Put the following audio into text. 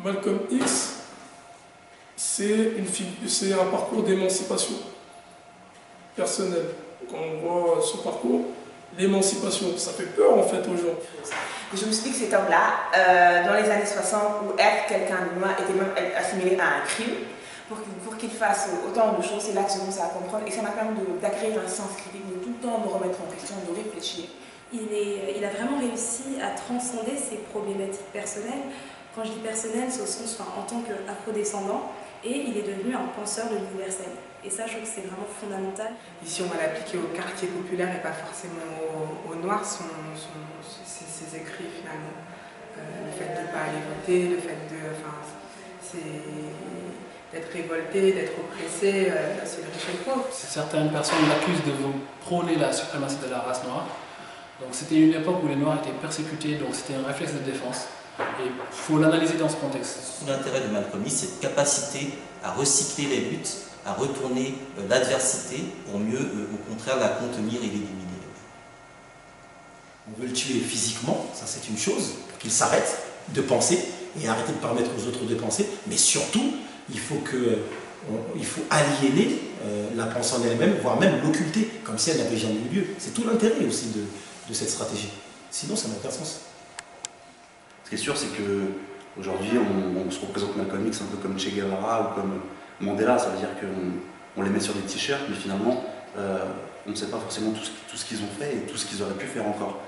Malcolm X, c'est un parcours d'émancipation personnelle. Quand on voit son parcours, l'émancipation, ça fait peur en fait aux gens. Je me suis dit que cet homme-là, dans les années 60, où être quelqu'un de noir était même assimilé à un crime, pour qu'il fasse autant de choses, c'est là que je commence à comprendre et ça m'a permis d'acquérir un sens critique, de tout le temps me remettre en question, de réfléchir. Il a vraiment réussi à transcender ses problématiques personnelles. Quand je dis personnelles, c'est au sens en tant qu'afro-descendant, et il est devenu un penseur de l'universel. Et ça, je trouve que c'est vraiment fondamental. Ici, on va l'appliquer au quartier populaire et pas forcément aux Noirs, ses écrits finalement. Le fait de ne pas aller voter, le fait d'être révolté, d'être oppressé, c'est le riche et le pauvre. Certaines personnes l'accusent de prôner la suprématie de la race noire. Donc c'était une époque où les Noirs étaient persécutés, donc c'était un réflexe de défense. Et il faut l'analyser dans ce contexte. L'intérêt de Malcolm X, c'est cette capacité à recycler les luttes, à retourner l'adversité pour mieux, au contraire, la contenir et l'éliminer. On veut le tuer physiquement, ça c'est une chose, pour qu'il s'arrête de penser et arrêter de permettre aux autres de penser, mais surtout, il faut aliéner la pensée en elle-même, voire même l'occulter, comme si elle n'avait jamais eu lieu. C'est tout l'intérêt aussi de cette stratégie. Sinon, ça n'a aucun sens. Ce qui est sûr, c'est qu'aujourd'hui, on se représente Malcolm X un peu comme Che Guevara ou comme Mandela. Ça veut dire qu'on les met sur des t-shirts, mais finalement, on ne sait pas forcément tout ce qu'ils ont fait et tout ce qu'ils auraient pu faire encore.